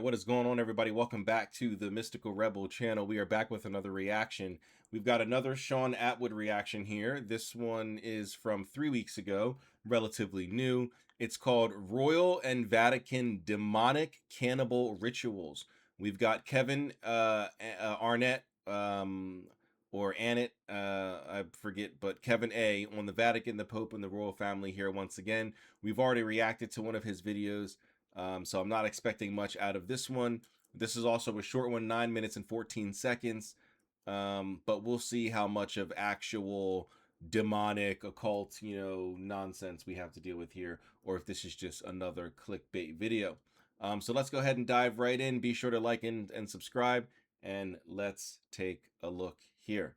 right, what is going on, everybody? Welcome back to the Mystical Rebel channel. We are back with another reaction. We've got another Shaun Attwood reaction here. This one is from 3 weeks ago, relatively new. It's called Royal and Vatican Demonic Cannibal Rituals. We've got Kevin Arnnett, or Arnnett, I forget, but Kevin A. on the Vatican, the Pope, and the royal family here once again. We've already reacted to one of his videos. So I'm not expecting much out of this one. This is also a short one, 9 minutes and 14 seconds. But we'll see how much of actual demonic, occult, nonsense we have to deal with here, or if this is just another clickbait video. So let's go ahead and dive right in. Be sure to like and subscribe, and let's take a look here.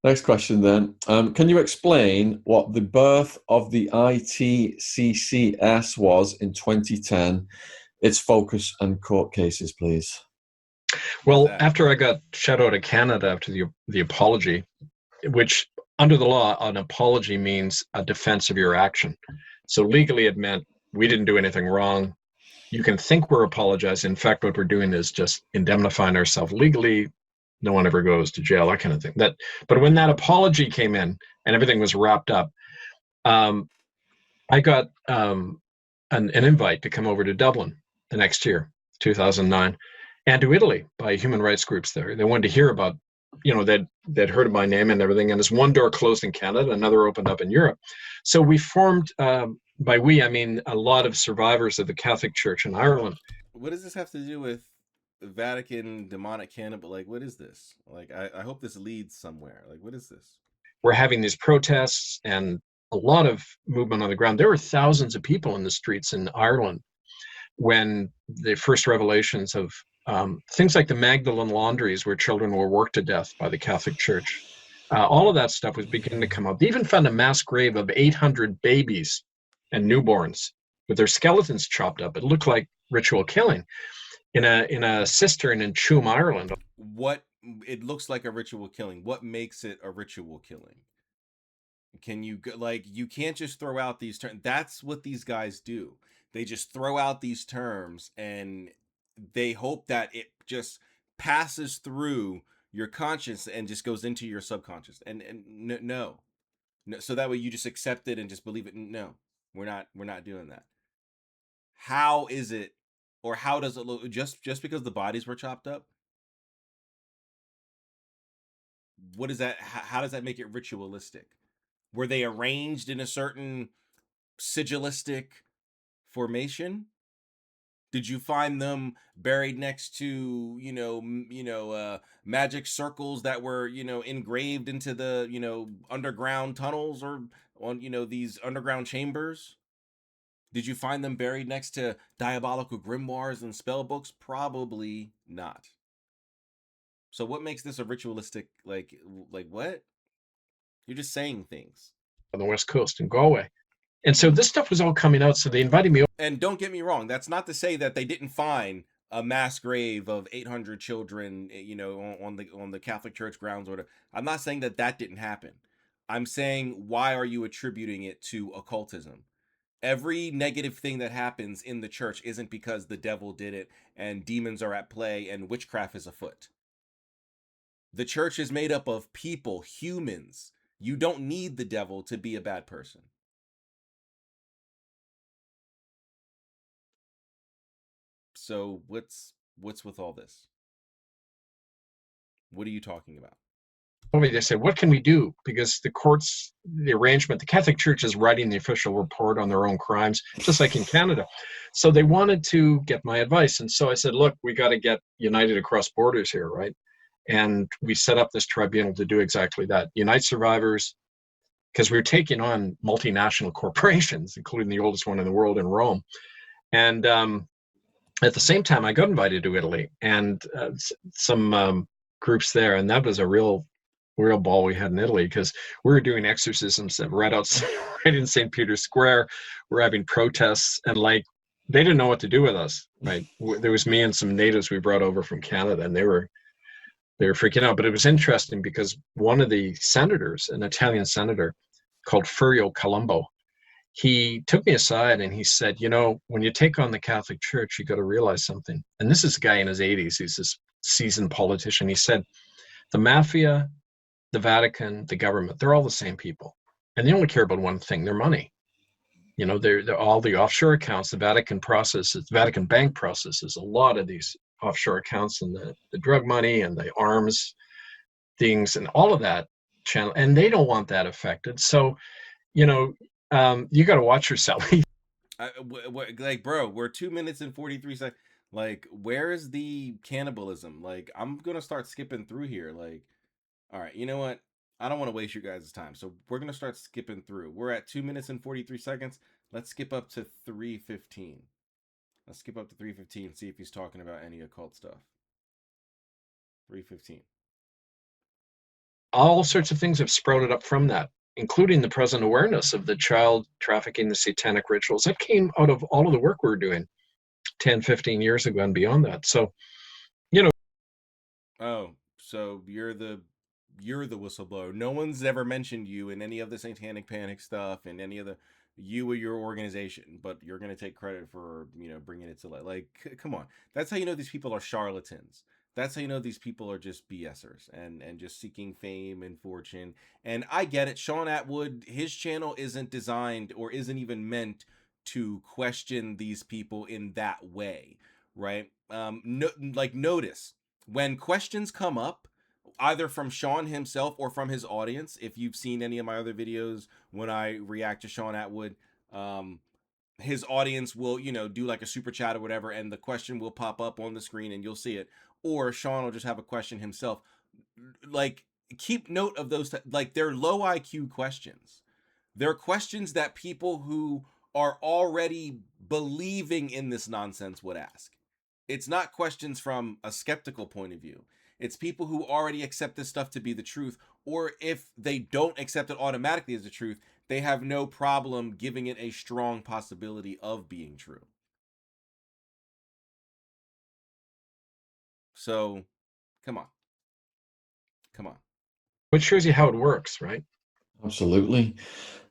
Next question then. Can you explain what the birth of the ITCCS was in 2010, its focus and court cases, please? Well, after I got shut out of Canada after the apology, which under the law, an apology means a defense of your action. So legally it meant we didn't do anything wrong. You can think we're apologizing. In fact, what we're doing is just indemnifying ourselves legally. No one ever goes to jail, that kind of thing. But when that apology came in and everything was wrapped up, I got an invite to come over to Dublin the next year, 2009, and to Italy by human rights groups there. They wanted to hear about, they'd heard of my name and everything, and as one door closed in Canada, another opened up in Europe. So we formed, by we, I mean a lot of survivors of the Catholic Church in Ireland. What does this have to do with Vatican demonic cannibal? Like, what is this? Like, I hope this leads somewhere. Like, what is this? We're having these protests and a lot of movement on the ground. There were thousands of people in the streets in Ireland when the first revelations of things like the Magdalene laundries where children were worked to death by the Catholic Church. All of that stuff was beginning to come out. They even found a mass grave of 800 babies and newborns with their skeletons chopped up. It looked like ritual killing in a cistern in Tuam, Ireland. What it looks like a ritual killing. What makes it a ritual killing? Can you, like, you can't just throw out these terms. That's what these guys do. They just throw out these terms and they hope that it just passes through your conscience and just goes into your subconscious. And no, so that way you just accept it and just believe it. No, we're not doing that. How is it, or how does it look? Just because the bodies were chopped up? What is that? How does that make it ritualistic? Were they arranged in a certain sigilistic formation? Did you find them buried next to, magic circles that were, engraved into the, underground tunnels, or on, these underground chambers? Did you find them buried next to diabolical grimoires and spell books? Probably not. So what makes this a ritualistic, like what? You're just saying things. On the West Coast in Galway. And so this stuff was all coming out, so they invited me over. And don't get me wrong, that's not to say that they didn't find a mass grave of 800 children, on the Catholic Church grounds, or whatever. I'm not saying that didn't happen. I'm saying, why are you attributing it to occultism? Every negative thing that happens in the church isn't because the devil did it and demons are at play and witchcraft is afoot. The church is made up of people, humans. You don't need the devil to be a bad person. So what's with all this? What are you talking about? They said, what can we do? Because the courts, the arrangement, the Catholic Church is writing the official report on their own crimes, just like in Canada. So they wanted to get my advice. And so I said, look, we got to get united across borders here, right? And we set up this tribunal to do exactly that. Unite survivors, because we were taking on multinational corporations, including the oldest one in the world in Rome. And at the same time, I got invited to Italy and some groups there. And that was a real ball we had in Italy, because we were doing exorcisms right outside, right in St. Peter's Square. We're having protests, and like, they didn't know what to do with us, right? There was me and some natives we brought over from Canada, and they were freaking out. But it was interesting because one of the senators, an Italian senator called Furio Colombo, he took me aside and he said, you know, when you take on the Catholic Church, you got to realize something. And this is a guy in his 80s. He's this seasoned politician. He said, the mafia, the Vatican, the government, they're all the same people. And they only care about one thing, their money. You know, they're all the offshore accounts. The Vatican processes, the Vatican Bank processes a lot of these offshore accounts, and the drug money and the arms things and all of that channel. And they don't want that affected. So, you know, you got to watch yourself. Like, bro, we're 2 minutes and 43 seconds. Like, where is the cannibalism? Like, I'm gonna start skipping through here. Like, all right, you know what? I don't want to waste your guys' time, so we're gonna start skipping through. We're at 2 minutes and 43 seconds. Let's skip up to 3:15. Let's skip up to 3:15. See if he's talking about any occult stuff. 3:15. All sorts of things have sprouted up from that, including the present awareness of the child trafficking, the satanic rituals. That came out of all of the work we were doing 10, 15 years ago and beyond that. So, you know. Oh, so you're the whistleblower. No one's ever mentioned you in any of the Satanic Panic stuff and any of the you or your organization, but you're gonna take credit for bringing it to light. Like, come on, that's how you know these people are charlatans. That's how you know these people are just BSers and just seeking fame and fortune. And I get it. Shaun Attwood, his channel isn't designed or isn't even meant to question these people in that way, right? No, like, notice when questions come up either from Shaun himself or from his audience. If you've seen any of my other videos when I react to Shaun Attwood, his audience will, do like a super chat or whatever, and the question will pop up on the screen and you'll see it. Or Shaun will just have a question himself. Like, keep note of those. Like, they're low IQ questions. They're questions that people who are already believing in this nonsense would ask. It's not questions from a skeptical point of view. It's people who already accept this stuff to be the truth, or if they don't accept it automatically as the truth, they have no problem giving it a strong possibility of being true. So, come on. Come on. Which shows you how it works, right? Absolutely.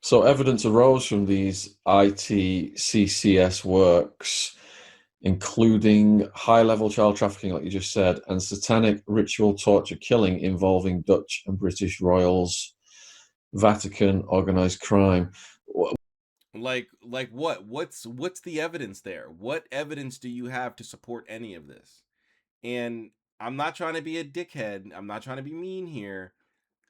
So evidence arose from these ITCCS works, including high-level child trafficking, like you just said, and satanic ritual torture killing involving Dutch and British royals, Vatican, organized crime. Like what? What's the evidence there? What evidence do you have to support any of this? And I'm not trying to be a dickhead. I'm not trying to be mean here,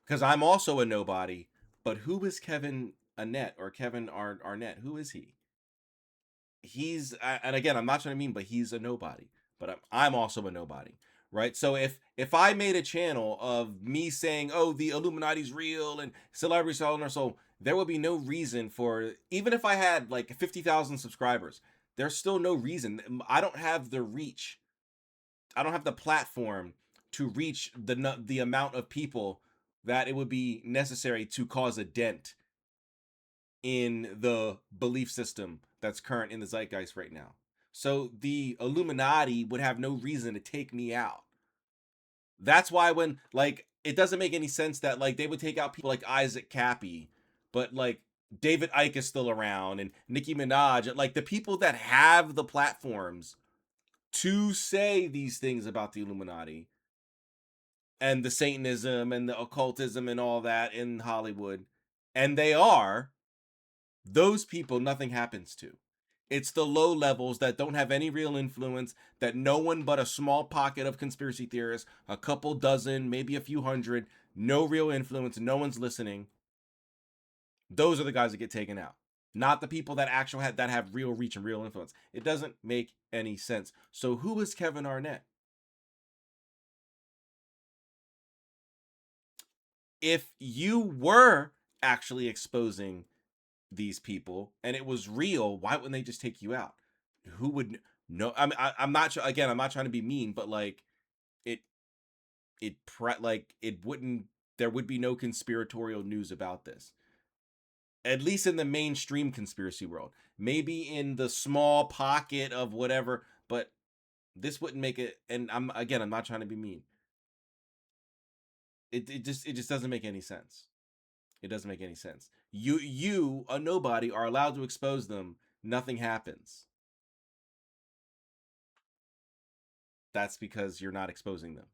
because I'm also a nobody. But who is Kevin Arnnett or Kevin Arnnett? Who is he? And again, I'm not trying to mean, but he's a nobody. But I'm also a nobody, right? So if I made a channel of me saying, "Oh, the Illuminati's real and celebrities selling our soul," there would be no reason for, even if I had like 50,000 subscribers, there's still no reason. I don't have the reach. I don't have the platform to reach the amount of people that it would be necessary to cause a dent in the belief system that's current in the zeitgeist right now. So the Illuminati would have no reason to take me out. That's why when, like, it doesn't make any sense that, like, they would take out people like Isaac Cappy, but like David Icke is still around and Nicki Minaj, like the people that have the platforms to say these things about the Illuminati and the Satanism and the occultism and all that in Hollywood. And those people, nothing happens to. It's the low levels that don't have any real influence, that no one but a small pocket of conspiracy theorists, a couple dozen, maybe a few hundred, no real influence, no one's listening. Those are the guys that get taken out. Not the people that that have real reach and real influence. It doesn't make any sense. So who is Kevin Arnnett? If you were actually exposing these people and it was real, why wouldn't they just take you out? Who would know? I'm not sure. Again, I'm not trying to be mean, but like it like it wouldn't, there would be no conspiratorial news about this, at least in the mainstream conspiracy world. Maybe in the small pocket of whatever, but this wouldn't make it. And I'm not trying to be mean. It just doesn't make any sense. It doesn't make any sense. You, a nobody, are allowed to expose them. Nothing happens. That's because you're not exposing them.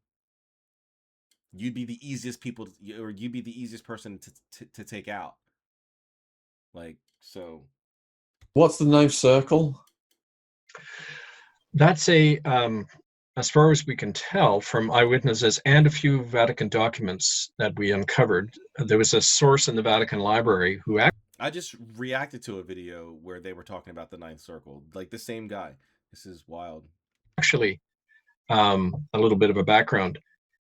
You'd be the easiest people, or you'd be the easiest person to take out. Like, so. What's the ninth circle? That's as far as we can tell from eyewitnesses and a few Vatican documents that we uncovered, there was a source in the Vatican Library who I just reacted to a video where they were talking about the ninth circle. Like the same guy. This is wild. actually, a little bit of a background.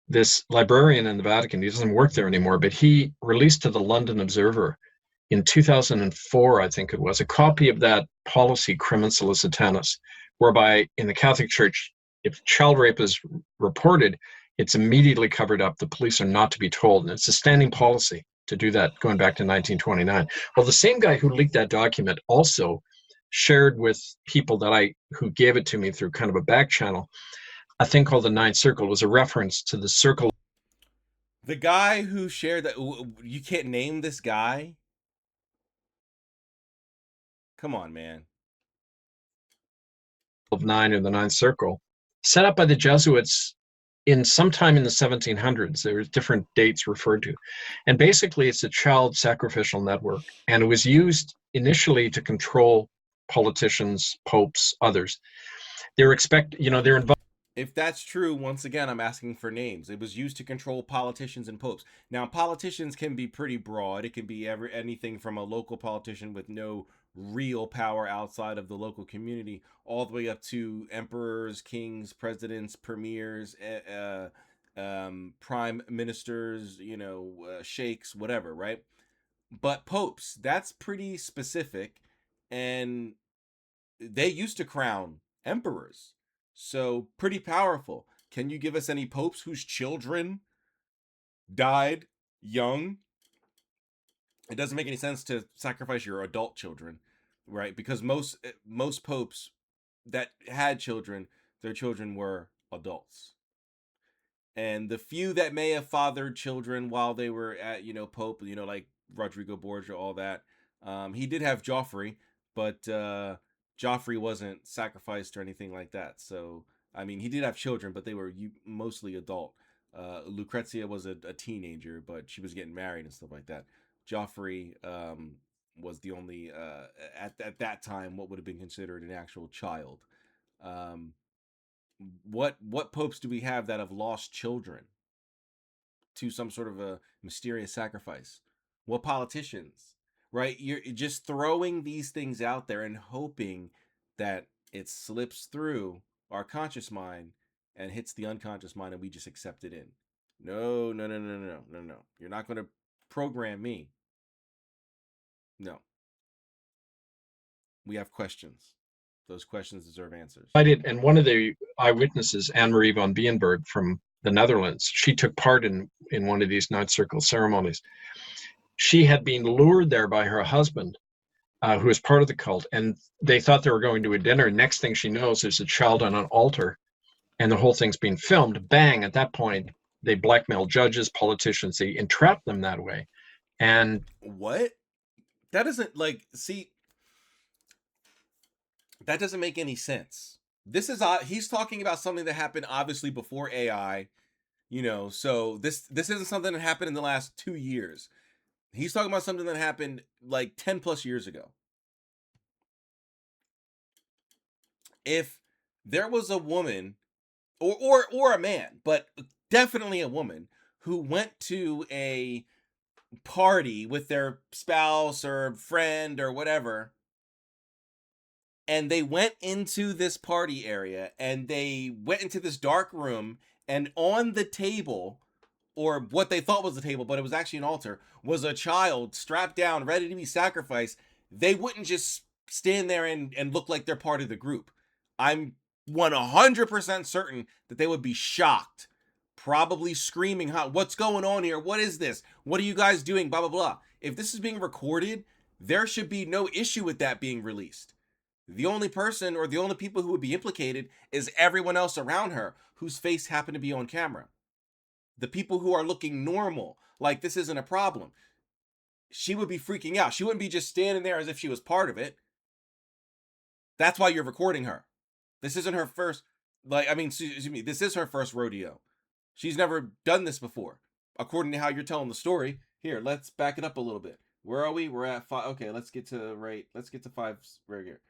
This librarian in the Vatican, he doesn't work there anymore, but he released to the London Observer in 2004, I think it was, a copy of that policy, Crimen Solicitatis, whereby in the Catholic Church, if child rape is reported, it's immediately covered up. The police are not to be told. And it's a standing policy to do that going back to 1929. Well, the same guy who leaked that document also shared with people who gave it to me through kind of a back channel, a thing called the Ninth Circle. Was a reference to the circle. The guy who shared that, you can't name this guy? Come on, man. Of nine, or the Ninth Circle, set up by the Jesuits in sometime in the 1700s. There's different dates referred to. And basically it's a child sacrificial network. And it was used initially to control politicians, popes, others. They're involved. If that's true, once again, I'm asking for names. It was used to control politicians and popes. Now, politicians can be pretty broad. It can be anything from a local politician with no real power outside of the local community, all the way up to emperors, kings, presidents, premiers, prime ministers, sheikhs, whatever, right? But popes, that's pretty specific, and they used to crown emperors. So pretty powerful. Can you give us any popes whose children died young? It doesn't make any sense to sacrifice your adult children, right? Because most popes that had children, their children were adults. And the few that may have fathered children while they were at, pope, like Rodrigo Borgia, all that. He did have Joffrey, but Joffrey wasn't sacrificed or anything like that. So, I mean, he did have children, but they were mostly adult. Lucrezia was a teenager, but she was getting married and stuff like that. Joffrey was the only, at that time, what would have been considered an actual child. What popes do we have that have lost children to some sort of a mysterious sacrifice? What politicians? Right? You're just throwing these things out there and hoping that it slips through our conscious mind and hits the unconscious mind and we just accept it in. No. You're not going to program me. No. We have questions. Those questions deserve answers. And one of the eyewitnesses, Anne-Marie von Bienberg from the Netherlands, she took part in one of these Ninth Circle ceremonies. She had been lured there by her husband, who was part of the cult, and they thought they were going to a dinner. Next thing she knows, there's a child on an altar, and the whole thing's being filmed. Bang! At that point, they blackmail judges, politicians. They entrap them that way. And what? That doesn't that doesn't make any sense. He's talking about something that happened obviously before AI, so this isn't something that happened in the last 2 years. He's talking about something that happened like 10 plus years ago. If there was a woman or a man, but definitely a woman who went to a party with their spouse or friend or whatever, and they went into this party area and they went into this dark room, and on the table, or what they thought was the table, but it was actually an altar, was a child strapped down, ready to be sacrificed, they wouldn't just stand there and look like they're part of the group. I'm 100% certain that they would be shocked, probably screaming, what's going on here? What is this? What are you guys doing? Blah, blah, blah. If this is being recorded, there should be no issue with that being released. The only person or the only people who would be implicated is everyone else around her whose face happened to be on camera. The people who are looking normal, like this isn't a problem. she would be freaking out. She wouldn't be just standing there as if she was part of it. That's why you're recording her. This isn't her first, excuse me, this is her first rodeo. She's never done this before, according to how you're telling the story. Here, let's back it up a little bit. Where are we? We're at 5. Okay, let's get to 5 right here.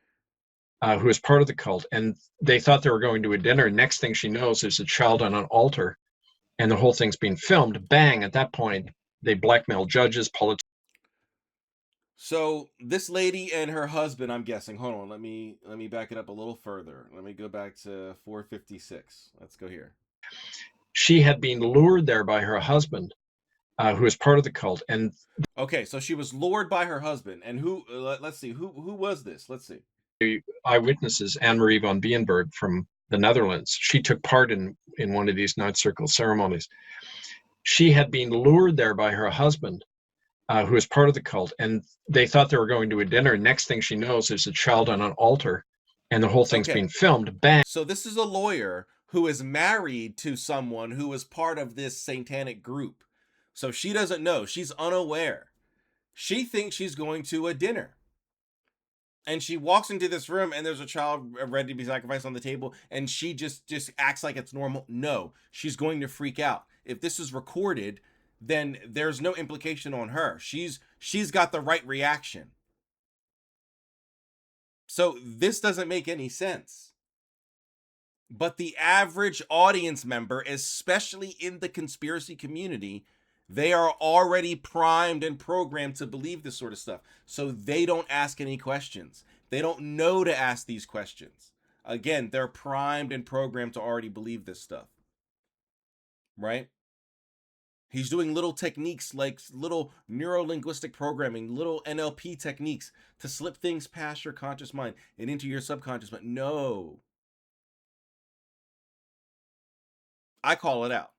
Who is part of the cult, and they thought they were going to a dinner. Next thing she knows, there's a child on an altar, and the whole thing's being filmed. Bang! At that point, they blackmail judges, politicians. So this lady and her husband, I'm guessing. Hold on, let me back it up a little further. Let me go back to 456. Let's go here. She had been lured there by her husband, who is part of the cult, and okay, so she was lured by her husband, and who? Let's see, who was this? Let's see. The eyewitnesses, Anne-Marie von Bienberg from the Netherlands. She took part in one of these night circle ceremonies. She had been lured there by her husband, who is part of the cult, and they thought they were going to a dinner. Next thing she knows, there's a child on an altar, and the whole thing's being filmed. Bang! So this is a lawyer who is married to someone who is part of this satanic group. So she doesn't know. She's unaware. She thinks she's going to a dinner. And she walks into this room and there's a child ready to be sacrificed on the table, and she just acts like it's normal. No, she's going to freak out. If this is recorded, then there's no implication on her. She's got the right reaction. So this doesn't make any sense. But the average audience member, especially in the conspiracy community, they are already primed and programmed to believe this sort of stuff. So they don't ask any questions. They don't know to ask these questions. Again, they're primed and programmed to already believe this stuff. Right? He's doing little techniques like little neuro-linguistic programming, little NLP techniques to slip things past your conscious mind and into your subconscious mind. No. I call it out.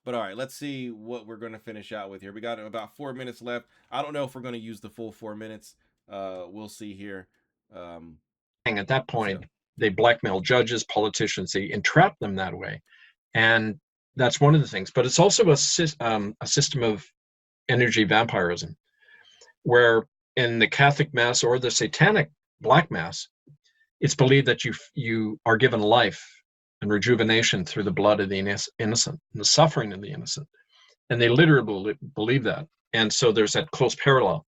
But all right, let's see what we're going to finish out with here. We got about 4 minutes left. I don't know if we're going to use the full 4 minutes. We'll see here. At that point, they blackmail judges, politicians. They entrap them that way. And that's one of the things. But it's also a system of energy vampirism, where in the Catholic Mass or the Satanic Black Mass, it's believed that you are given life and rejuvenation through the blood of the innocent and the suffering of the innocent. And they literally believe that. And so there's that close parallel.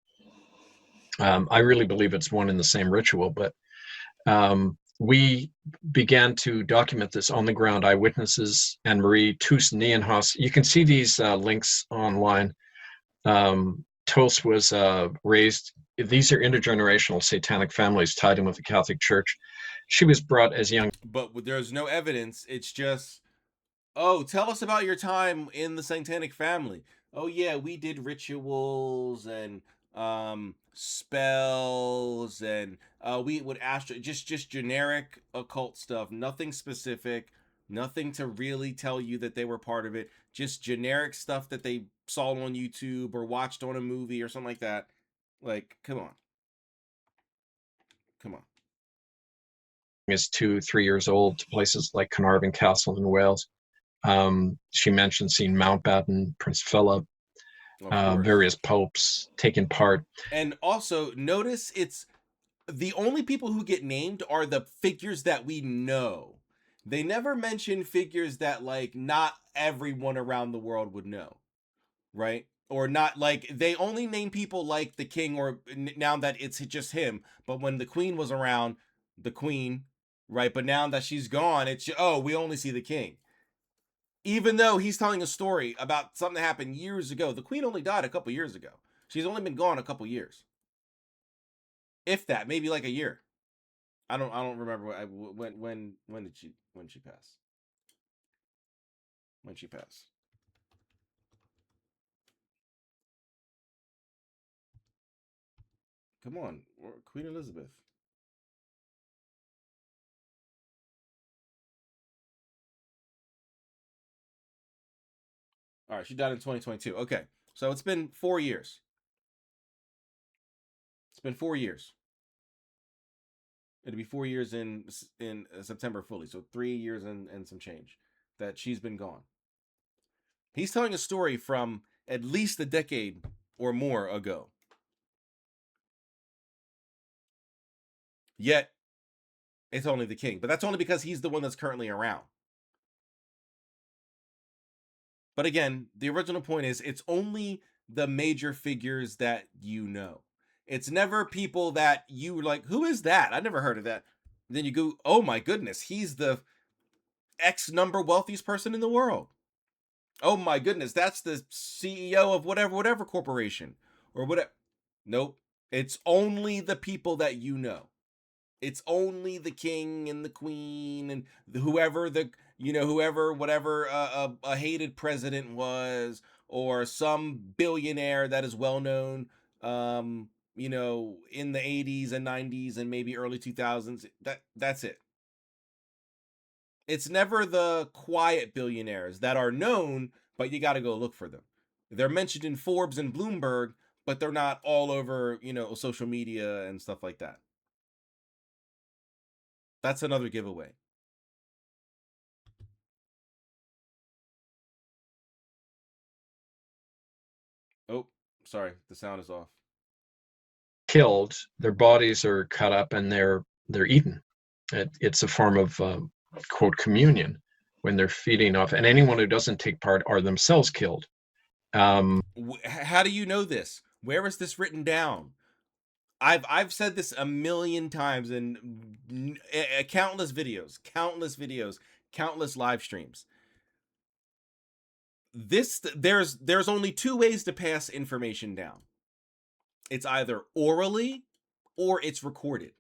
I really believe it's one and the same ritual, but we began to document this on the ground. Eyewitnesses, Anne-Marie, Toos Nienhaus. You can see these links online. Toos was raised, these are intergenerational satanic families tied in with the Catholic Church. She was brought as young. But there's no evidence. It's just, oh, tell us about your time in the satanic family. Oh yeah, we did rituals and spells, and we would just generic occult stuff, nothing specific, nothing to really tell you that they were part of it, just generic stuff that they saw on YouTube or watched on a movie or something like that. Like, come on. Is 2-3 years old, to places like Carnarvon Castle in Wales. She mentioned seeing Mountbatten, Prince Philip, various popes taking part. And also notice it's the only people who get named are the figures that we know. They never mention figures that like not everyone around the world would know, right? Or not, like they only name people like the king, or now that it's just him. But when the queen was around, the queen, right? But now that she's gone, it's, oh, we only see the king. Even though he's telling a story about something that happened years ago. The queen only died a couple years ago. She's only been gone a couple years. If that, maybe like a year. I don't remember when did she pass? When she passed. Come on, Queen Elizabeth. All right, she died in 2022. Okay, so it's been 4 years. It's been 4 years. It'll be 4 years in September fully. So 3 years and some change that she's been gone. He's telling a story from at least a decade or more ago. Yet, it's only the king. But that's only because he's the one that's currently around. But again, the original point is it's only the major figures that you know. It's never people that you were like, who is that? I never heard of that. Then you go, oh my goodness, he's the X number wealthiest person in the world. Oh my goodness, that's the CEO of whatever corporation or whatever. Nope. It's only the people that you know. It's only the king and the queen and whoever whatever a hated president was, or some billionaire that is well known, in the 80s and 90s and maybe early 2000s. That's it. It's never the quiet billionaires that are known, but you got to go look for them. They're mentioned in Forbes and Bloomberg, but they're not all over, social media and stuff like that. That's another giveaway. Oh, sorry, the sound is off. Killed, their bodies are cut up and they're eaten. It's a form of quote communion when they're feeding off, and anyone who doesn't take part are themselves killed. How do you know this? Where is this written down? I've said this a million times in countless videos, countless live streams. There's only two ways to pass information down. It's either orally or it's recorded.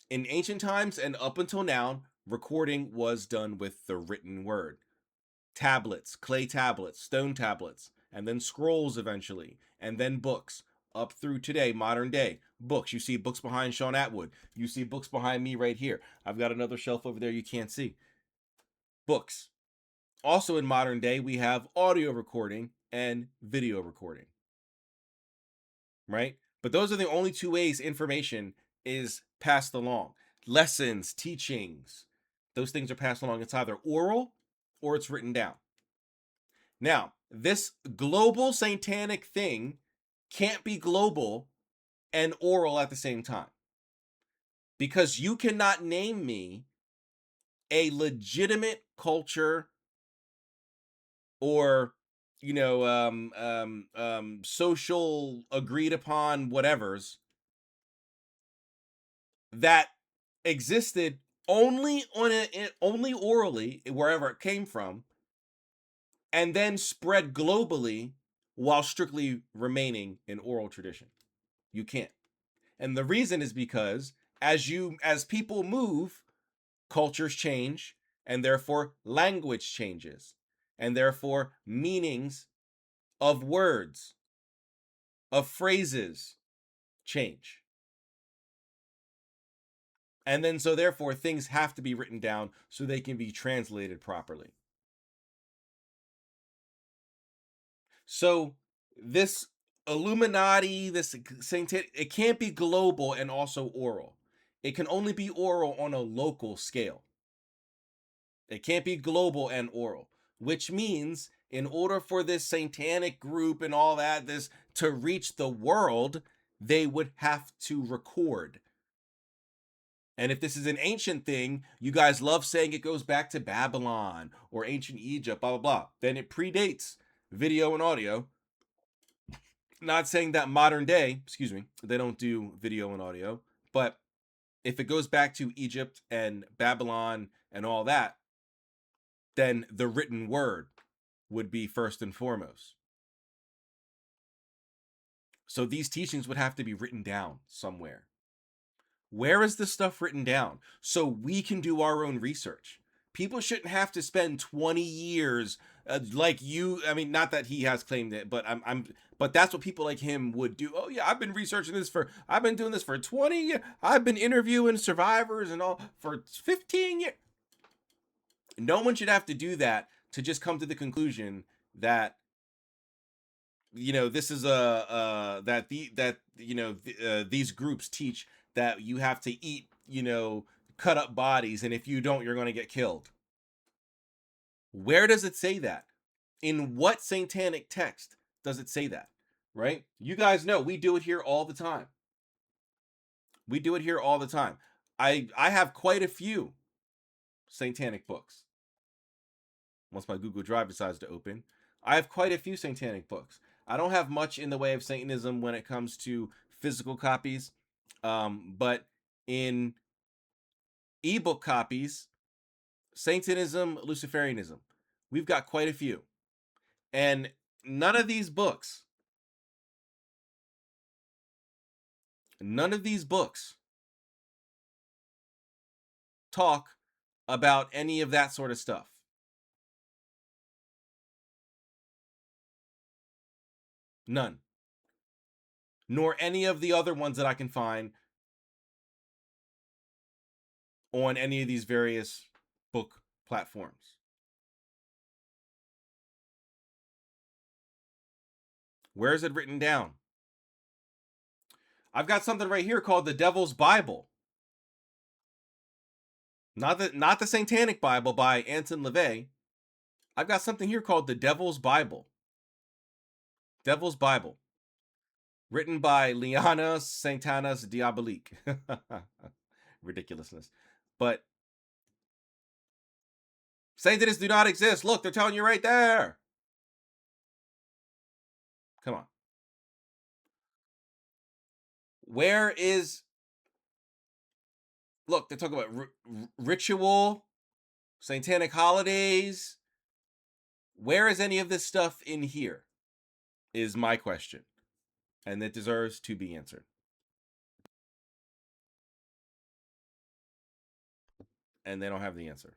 In ancient times and up until now, recording was done with the written word. Tablets, clay tablets, stone tablets, and then scrolls eventually, and then books, up through today, modern day. Books. You see books behind Shaun Attwood. You see books behind me right here. I've got another shelf over there you can't see. Books. Also in modern day, we have audio recording and video recording. Right? But those are the only two ways information is passed along. Lessons, teachings, those things are passed along. It's either oral or it's written down. Now, this global satanic thing can't be global and oral at the same time. Because you cannot name me a legitimate culture or social agreed upon whatevers that existed only only orally wherever it came from, and then spread globally while strictly remaining in oral tradition. You can't. And the reason is because as people move, cultures change, and therefore language changes, and therefore meanings of words, of phrases change. And then so therefore things have to be written down so they can be translated properly. So this Illuminati, this satanic, it can't be global and also oral. It can only be oral on a local scale. It can't be global and oral, which means in order for this satanic group and all that, this to reach the world, they would have to record. And if this is an ancient thing, you guys love saying it goes back to Babylon or ancient Egypt, blah, blah, blah. Then it predates video and audio. Not saying that modern day, they don't do video and audio, but if it goes back to Egypt and Babylon and all that, then the written word would be first and foremost. So these teachings would have to be written down somewhere. Where is this stuff written down? So we can do our own research. People shouldn't have to spend 20 years like you. I mean, not that he has claimed it, but but that's what people like him would do. Oh yeah, I've been doing this for 20 years. I've been interviewing survivors and all for 15 years. No one should have to do that to just come to the conclusion that this is these groups teach that you have to eat cut up bodies, and if you don't, you're going to get killed. Where does it say that? In what satanic text does it say that, right? You guys know we do it here all the time. We do it here all the time. I have quite a few satanic books. Once my Google Drive decides to open, I have quite a few satanic books. I don't have much in the way of Satanism when it comes to physical copies, but in ebook copies, Satanism, Luciferianism, we've got quite a few. And none of these books talk about any of that sort of stuff. None. Nor any of the other ones that I can find on any of these various book platforms. Where is it written down? I've got something right here called the Devil's Bible. Not the Satanic Bible by Anton LaVey. I've got something here called the Devil's Bible. Devil's Bible. Written by Liana Satanas Diabolique. Ridiculousness. But Satanists do not exist. Look, they're telling you right there. Come on. Where is... Look, they're talking about ritual, satanic holidays. Where is any of this stuff in here? Is my question. And it deserves to be answered. And they don't have the answer.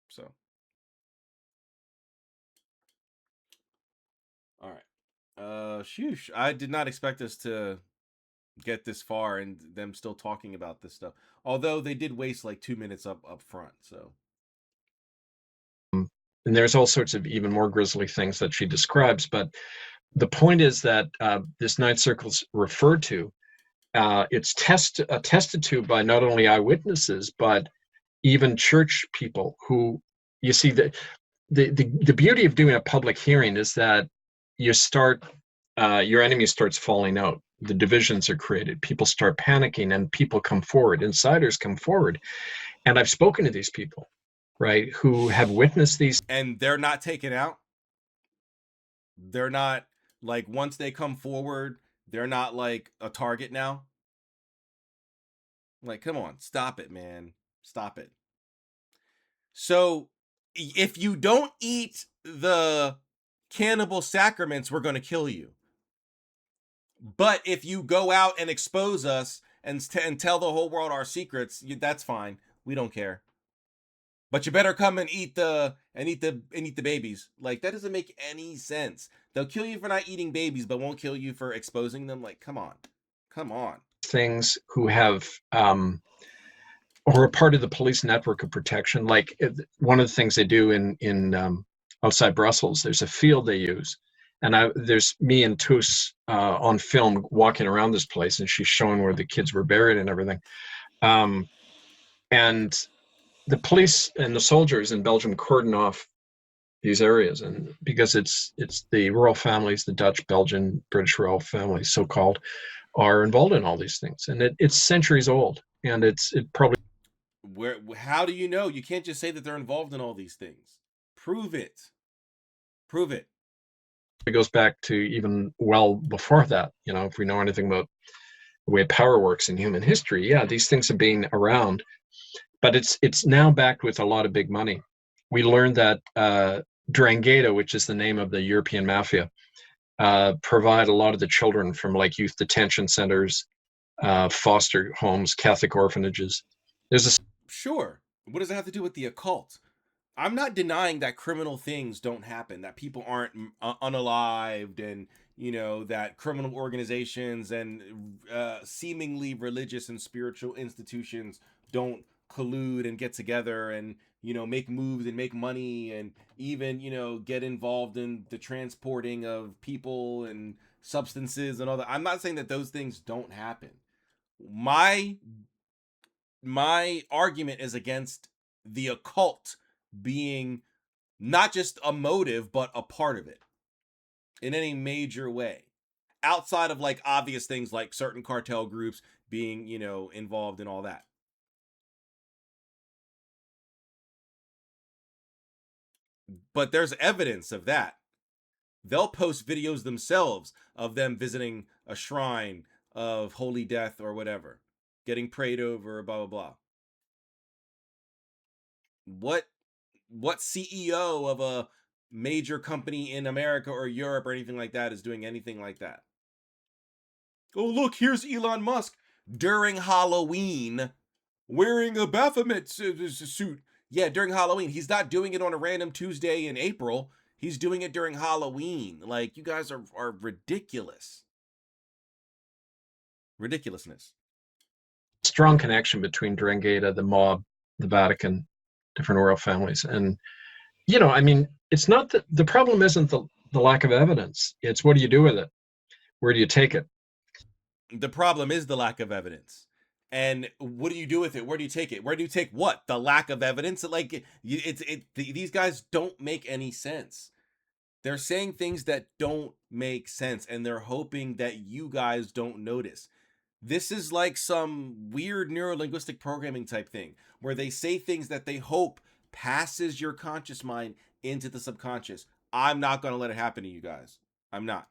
So. All right. Shoosh. I did not expect us to get this far and them still talking about this stuff. Although they did waste like 2 minutes up front. So. And there's all sorts of even more grisly things that she describes. But the point is that this ninth circle's referred to, it's attested to by not only eyewitnesses, but even church people who, you see, the beauty of doing a public hearing is that you start, your enemy starts falling out. The divisions are created. People start panicking and people come forward. Insiders come forward. And I've spoken to these people, right, who have witnessed these. And they're not taken out. They're not, like, once they come forward, they're not like a target now. Like, come on, stop it, man. Stop it. So if you don't eat the cannibal sacraments, we're going to kill you. But if you go out and expose us and tell the whole world our secrets, that's fine. We don't care. But you better come and eat the babies. Like, that doesn't make any sense. They'll kill you for not eating babies, but won't kill you for exposing them. Like, come on. Things who have or a part of the police network of protection. Like, one of the things they do in outside Brussels, there's a field they use, and there's me and Toos on film walking around this place, and she's showing where the kids were buried and everything. And the police and the soldiers in Belgium cordon off these areas, and because it's the royal families, the Dutch, Belgian, British royal families, so-called, are involved in all these things, and it's centuries old, and it probably. How do you know? You can't just say that they're involved in all these things. Prove it. It goes back to even well before that. You know, if we know anything about the way power works in human history, yeah, these things have been around, but it's now backed with a lot of big money. We learned that Drangheta, which is the name of the European mafia, provide a lot of the children from, like, youth detention centers, foster homes, Catholic orphanages. Sure. What does it have to do with the occult? I'm not denying that criminal things don't happen, that people aren't unalived, and, you know, that criminal organizations and seemingly religious and spiritual institutions don't collude and get together and, you know, make moves and make money and even, you know, get involved in the transporting of people and substances and all that. I'm not saying that those things don't happen. My argument is against the occult being not just a motive, but a part of it. in any major way, outside of like obvious things like certain cartel groups being, you know, involved in all that. But there's evidence of that. They'll post videos themselves of them visiting a shrine of holy death or whatever, getting prayed over, blah blah blah. What CEO of a major company in America or Europe or anything like that is doing anything like that? Oh, look, here's Elon Musk during Halloween wearing a Baphomet suit. Yeah, during Halloween. He's not doing it on a random Tuesday in April. He's doing it during Halloween. Like, you guys are ridiculous. Ridiculousness. Strong connection between Drangheta, the mob, the Vatican, different royal families. And, you know, I mean, it's not that the problem isn't the lack of evidence. It's what do you do with it? Where do you take it? The problem is the lack of evidence. And what do you do with it? Where do you take it? Where do you take what? The lack of evidence? Like, these guys don't make any sense. They're saying things that don't make sense, and they're hoping that you guys don't notice. This is like some weird neurolinguistic programming type thing where they say things that they hope passes your conscious mind into the subconscious. I'm not going to let it happen to you guys. I'm not.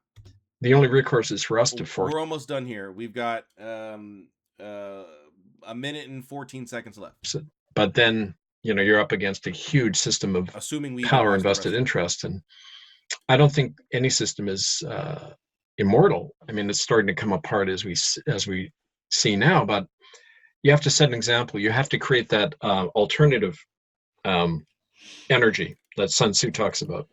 The only recourse is for us to force. We're almost done here. We've got a minute and 14 seconds left. But then, you know, you're up against a huge system of assuming we power invested interest. And I don't think any system is immortal. I mean, it's starting to come apart as we see now, but you have to set an example. You have to create that alternative energy that Sun Tzu talks about.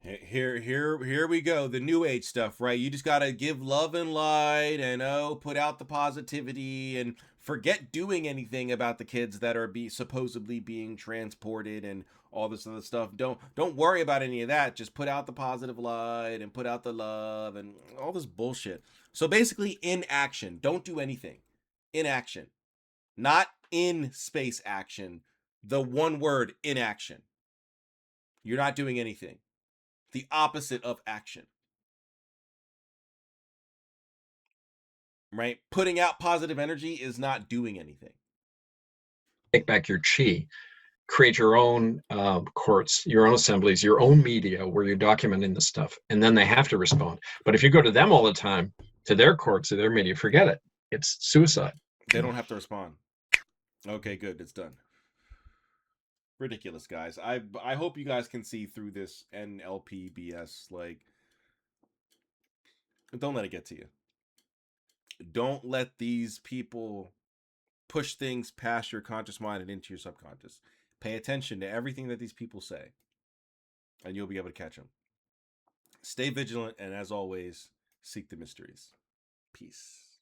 Here we go. The new age stuff, right? You just got to give love and light and put out the positivity and forget doing anything about the kids that are supposedly being transported and all this other stuff. Don't worry about any of that. Just put out the positive light and put out the love and all this bullshit. So basically, inaction. Don't do anything. Inaction. Not in space action. The one word, inaction. You're not doing anything. The opposite of action. Right? Putting out positive energy is not doing anything. Take back your chi. Create your own courts, your own assemblies, your own media where you're documenting this stuff, and then they have to respond. But if you go to them all the time, to their courts, to their media, forget it. It's suicide. They don't have to respond. Okay, good. It's done. Ridiculous, guys. I hope you guys can see through this NLP BS. Like, don't let it get to you. Don't let these people push things past your conscious mind and into your subconscious. Pay attention to everything that these people say, and you'll be able to catch them. Stay vigilant, and as always, seek the mysteries. Peace.